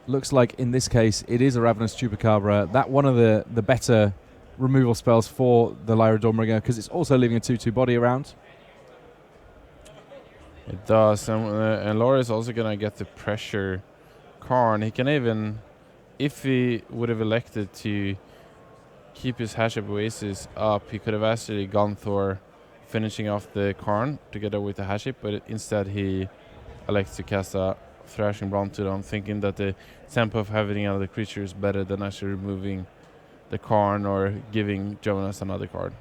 Looks like in this case it is a Ravenous Chupacabra. That one of the better removal spells for the Lyra Dawnbringer, because it's also leaving a 2/2 body around. It does, and Laura is also going to get the pressure Karn, he can even, if he would have elected to keep his Haship Oasis up, he could have actually gone for finishing off the Karn together with the Haship, but instead he elects to cast a Thrashing Brontodon, thinking that the tempo of having another creature is better than actually removing the Karn or giving Jonas another card.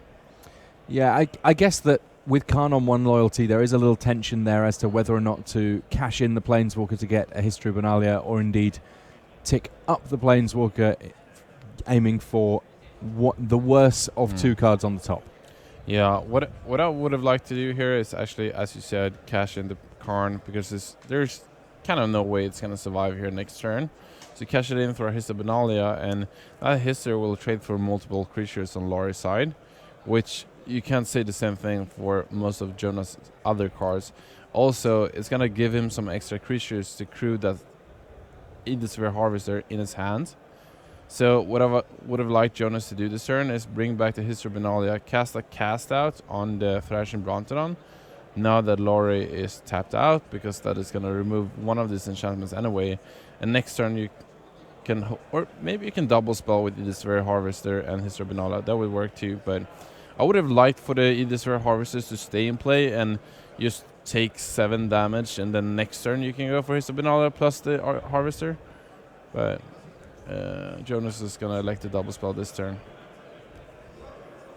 Yeah, I guess that with Karn on 1 loyalty, there is a little tension there as to whether or not to cash in the Planeswalker to get a History of Benalia, or indeed tick up the Planeswalker, aiming for the worst of 2 cards on the top. Yeah, what I would have liked to do here is actually, as you said, cash in the Karn, because there's kind of no way it's going to survive here next turn. So cash it in for a History of Benalia, and that History will trade for multiple creatures on Lauri's side, which you can't say the same thing for most of Jonas' other cards. Also, it's going to give him some extra creatures to crew that Idisver Harvester in his hand. So what I would have liked Jonas to do this turn is bring back the History of Benalia, cast a cast out on the Thrashing Brontodon, now that Lauri is tapped out, because that is going to remove one of these enchantments anyway. And next turn you can, or maybe you can double spell with Idisver Harvester and History of Benalia. That would work too, but I would have liked for the Idisver Harvesters to stay in play and just take 7 damage, and then next turn you can go for History of Benalia plus the Harvester. But Jonas is going to elect to double spell this turn.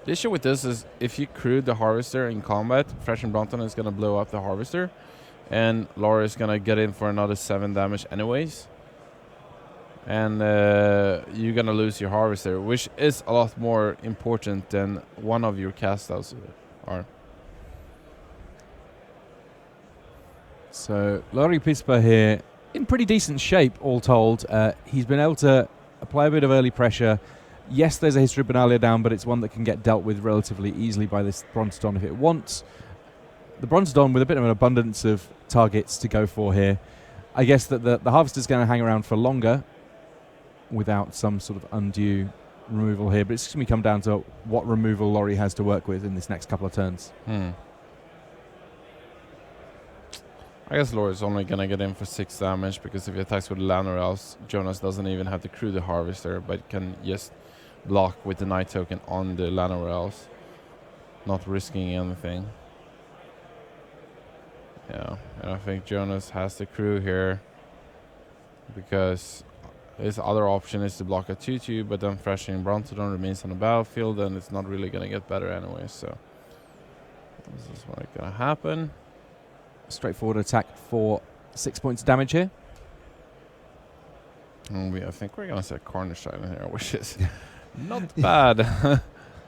The issue with this is if you crew the Harvester in combat, Thrashing Brontodon is going to blow up the Harvester, and Laura is going to get in for another 7 damage anyways. And you're going to lose your Harvester, which is a lot more important than one of your cast outs are. So Lauri Pispa here in pretty decent shape, all told. He's been able to apply a bit of early pressure. Yes, there's a History of Benalia down, but it's one that can get dealt with relatively easily by this Brontodon if it wants. The Brontodon with a bit of an abundance of targets to go for here. I guess that the Harvester's going to hang around for longer without some sort of undue removal here, but it's going to come down to what removal Lauri has to work with in this next couple of turns. I guess Laura's only going to get in for 6 damage, because if he attacks with Llanowar Elves, Jonas doesn't even have to crew the Harvester, but can just block with the Night Token on the Llanowar Elves, not risking anything. Yeah, and I think Jonas has to crew here, because his other option is to block a 2/2, but then Thrashing Brontodon remains on the battlefield, and it's not really going to get better anyway, so this is what's going to happen. Straightforward attack for 6 points of damage here. And I think we're going to set Cornerstone in here, which is not bad.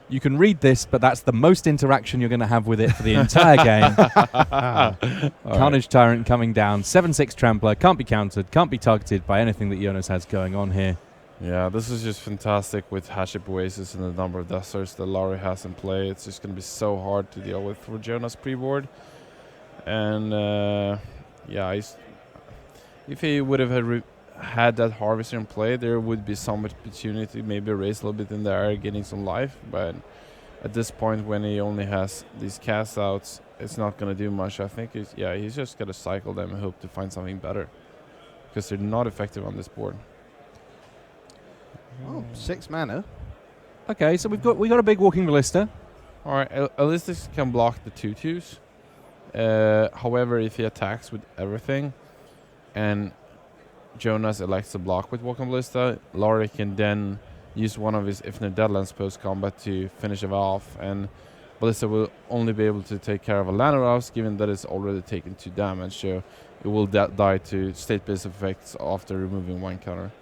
You can read this, but that's the most interaction you're going to have with it for the entire game. Carnage Tyrant coming down. 7/6 Trampler. Can't be countered. Can't be targeted by anything that Jonas has going on here. Yeah, this is just fantastic with Haship Oasis and the number of Deserts that Lauri has in play. It's just going to be so hard to deal with for Jonas pre-board. And yeah, if he would have had that Harvester in play, there would be some opportunity, maybe raise a little bit in the air, getting some life. But at this point, when he only has these cast outs, it's not going to do much. I think he's just going to cycle them and hope to find something better, because they're not effective on this board. Oh, 6 mana. Okay, so we got a big walking ballista. All right, at least this can block the 2/2s. However, if he attacks with everything and Jonas elects to block with Walking Ballista, Lauri can then use one of his Ifnir Deadlands post-combat to finish it off, and Ballista will only be able to take care of a Llanowar Elves, given that it's already taken 2 damage, so it will die to state-based effects after removing 1 counter.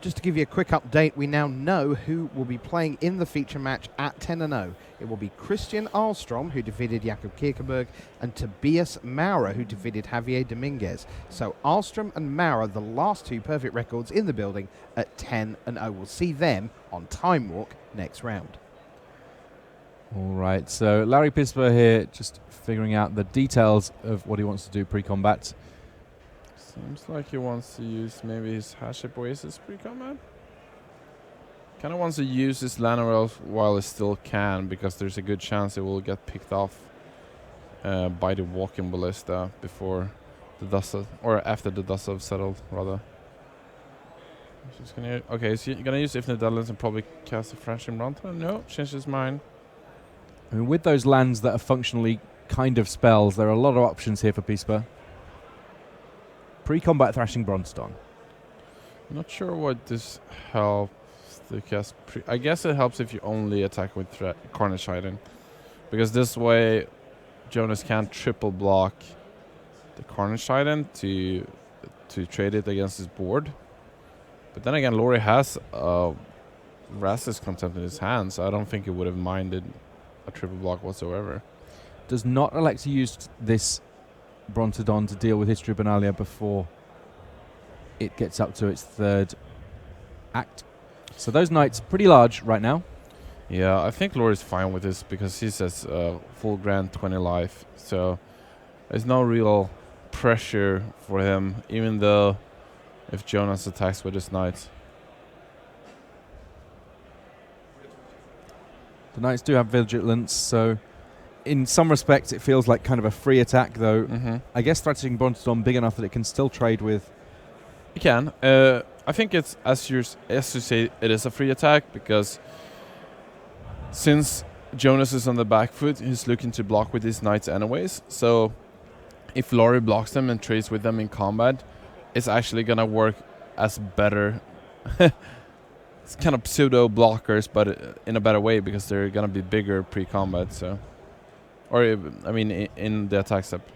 Just to give you a quick update, we now know who will be playing in the feature match at 10-0. It will be Christian Ahlstrom, who defeated Jakob Kierkegaard, and Tobias Maurer, who defeated Javier Dominguez. So Ahlstrom and Maurer, the last 2 perfect records in the building at 10-0. We'll see them on Time Walk next round. All right, so Larry Pispa here just figuring out the details of what he wants to do pre-combat. Seems like he wants to use maybe his Haship Oasis pre-combat. Kind of wants to use his Llanowar Elf while he still can, because there's a good chance it will get picked off by the Walking Ballista before the dust, or after the dust have settled, rather. She's gonna okay. So you're gonna use Infinite Deadlands and probably cast a Thrashing Bronto. No, changed his mind. I mean, with those lands that are functionally kind of spells, there are a lot of options here for Pispa. Pre-combat Thrashing Bronstone. Not sure what this helps to cast. I guess it helps if you only attack with Carnage Titan, because this way Jonas can't triple block the Carnage Titan to trade it against his board. But then again, Lori has Razz's Contempt in his hand, so I don't think he would have minded a triple block whatsoever. Does not elect to use this Brontodon to deal with his Tribunalia before it gets up to its third act. So those knights pretty large right now. Yeah, I think Lori's fine with this because he says full grand 20 life, so there's no real pressure for him, even though if Jonas attacks with his knights. The knights do have vigilance, so in some respects it feels like kind of a free attack, though. I guess Thrashing Brontodon big enough that it can still trade with. You can. I think it's as you say, it is a free attack because since Jonas is on the back foot, he's looking to block with his knights anyways. So if Lori blocks them and trades with them in combat, it's actually gonna work as better. It's kind of pseudo blockers, but in a better way because they're gonna be bigger pre-combat. So, or I mean, in the attack step.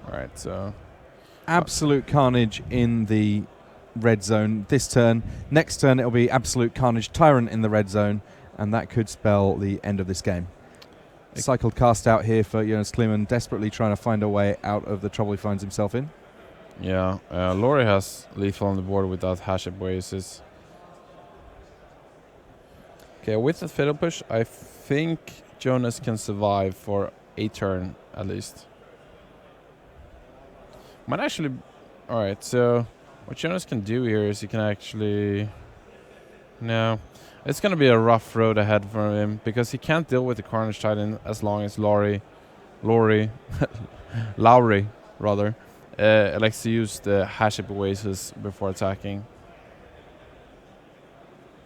All right, so Absolute carnage in the red zone this turn. Next turn it'll be Absolute Carnage Tyrant in the red zone, and that could spell the end of this game. Cycled cast out here for Jonas Kleeman, desperately trying to find a way out of the trouble he finds himself in. Yeah, Lori has lethal on the board without Haship Oasis. Okay, with the Fatal Push, I think Jonas can survive for a turn at least. Might actually... Alright, so what Jonas can do here is he can actually... No. It's going to be a rough road ahead for him because he can't deal with the Carnage Titan as long as Lowry, rather, likes to use the Haship Oasis before attacking.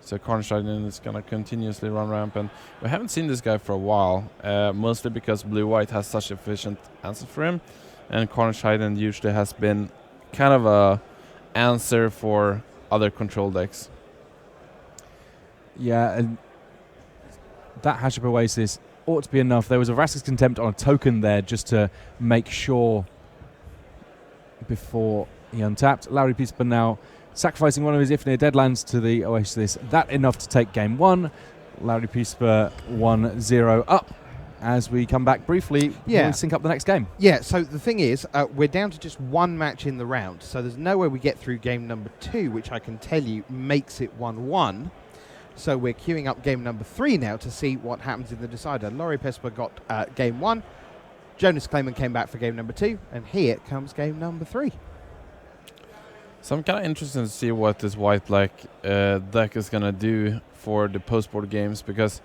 So Carnage Titan is going to continuously run rampant. We haven't seen this guy for a while, mostly because Blue-White has such efficient answers for him, and Carnage Titan usually has been kind of a answer for other control decks. Yeah, and that Haship Oasis ought to be enough. There was a Razz's Contempt on a token there just to make sure before he untapped. Lowry Pispa now sacrificing one of his Ifnir Deadlands to the Oasis. That enough to take game one. Lowry Pispa 1-0 up. As we come back briefly, we'll sync up the next game. Yeah, so the thing is, we're down to just one match in the round, so there's no way we get through game number 2, which I can tell you makes it 1-1. So we're queuing up game number 3 now to see what happens in the decider. Lowry Pispa got game 1. Jonas Kleeman came back for game number 2, and here comes game number 3. So I'm kind of interested to see what this white-black deck is going to do for the post-board games, because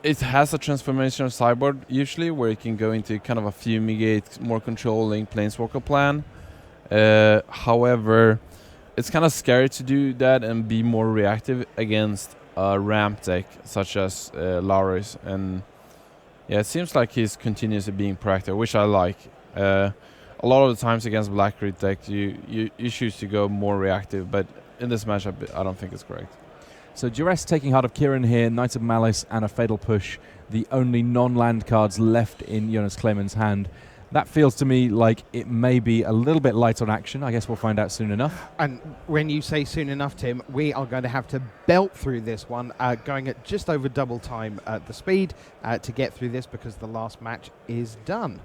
it has a transformation of sideboard usually where it can go into kind of a fumigate, more controlling Planeswalker plan. However, it's kind of scary to do that and be more reactive against a ramp deck such as Lowry's. And yeah, it seems like he's continuously being proactive, which I like. A lot of the times against black red deck, you choose to go more reactive, but in this matchup, I don't think it's correct. So Duress taking Heart of Kiran here, Knight of Malice and a Fatal Push, the only non-land cards left in Jonas Kleeman's hand. That feels to me like it may be a little bit light on action. I guess we'll find out soon enough. And when you say soon enough, Tim, we are going to have to belt through this one, going at just over double time the speed to get through this because the last match is done.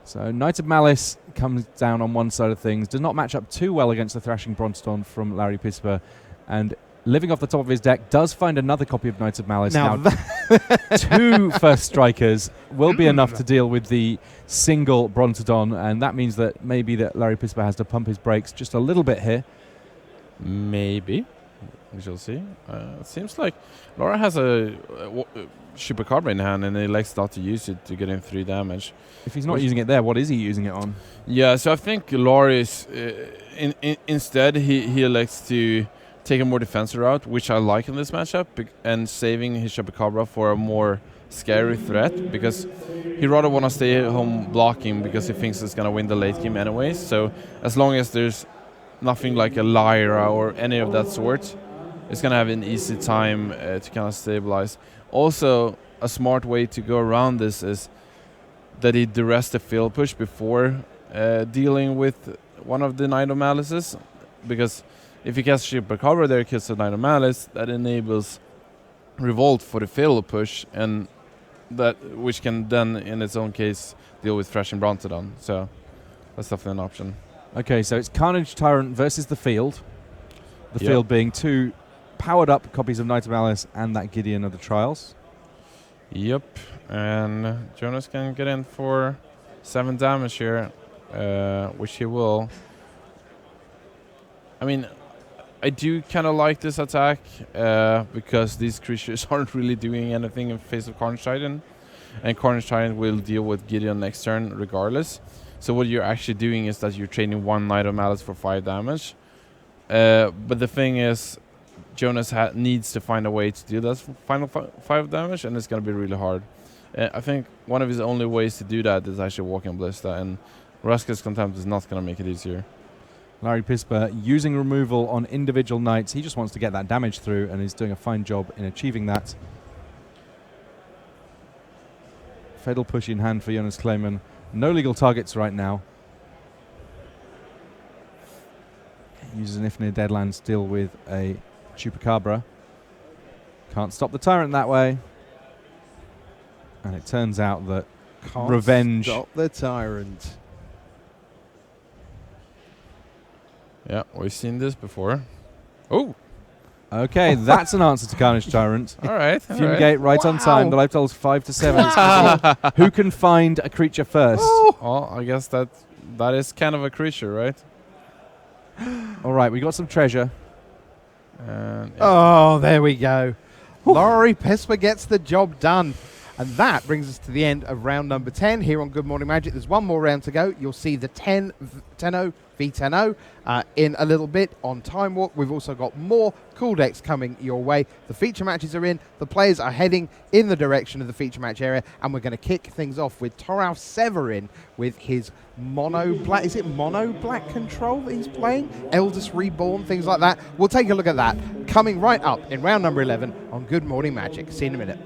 So Knight of Malice comes down on one side of things, does not match up too well against the Thrashing Bronstone from Larry Pispa, and living off the top of his deck, does find another copy of Knights of Malice. Now 2 first strikers will be enough to deal with the single Brontodon, and that means that maybe that Larry Pispa has to pump his brakes just a little bit here. Maybe. We shall see. It seems like Laura has a Chupacabra in hand, and he likes not to use it to get in 3 damage. If he's not using it there, what is he using it on? Yeah, so I think Laura is instead he elects to take a more defensive route, which I like in this matchup, and saving his Chupacabra for a more scary threat, because he rather want to stay home blocking because he thinks it's gonna win the late game anyways. So as long as there's nothing like a Lyra or any of that sort, it's going to have an easy time to kind of stabilize. Also, a smart way to go around this is that he duress the field push before dealing with one of the Knight of Malices, because if he casts Chupacabra there, kills the Knight of Malice, that enables Revolt for the field push, and that which can then, in its own case, deal with Thrashing Brontodon. So that's definitely an option. Okay, so it's Carnage Tyrant versus the field. The Yep. field being 2 powered up copies of Knight of Malice and that Gideon of the Trials. Yep, and Jonas can get in for 7 damage here, which he will. I mean, I do kind of like this attack because these creatures aren't really doing anything in face of Carnage Titan, and Carnage Titan will deal with Gideon next turn regardless. So what you're actually doing is that you're trading 1 Knight of Malice for 5 damage. But the thing is, Jonas needs to find a way to do that final 5 damage, and it's going to be really hard. I think one of his only ways to do that is actually Walking Ballista, and Ruska's Contempt is not going to make it easier. Larry Pisper using removal on individual knights. He just wants to get that damage through, and is doing a fine job in achieving that. Fatal push in hand for Jonas Kleiman. No legal targets right now. Uses an If Near Deadlands to deal with a Chupacabra. Can't stop the Tyrant that way. And it turns out that Can't Revenge. Stop the Tyrant. Yeah, we've seen this before. Oh, Okay, that's an answer to Carnage Tyrant. all right. Fumigate right on time. Wow. The life total's 5 to 7. Who can find a creature first? Well, I guess that is kind of a creature, right? All right, we got some treasure. And Oh, there we go. Laurie Pisper gets the job done. And that brings us to the end of round number 10 here on Good Morning Magic. There's one more round to go. You'll see the 10-0 v10-0 in a little bit on Time Walk. We've also got more cool decks coming your way. The feature matches are in. The players are heading in the direction of the feature match area. And we're going to kick things off with Toralf Severin with his mono black. Is it mono black control that he's playing? Eldest Reborn, things like that. We'll take a look at that coming right up in round number 11 on Good Morning Magic. See you in a minute.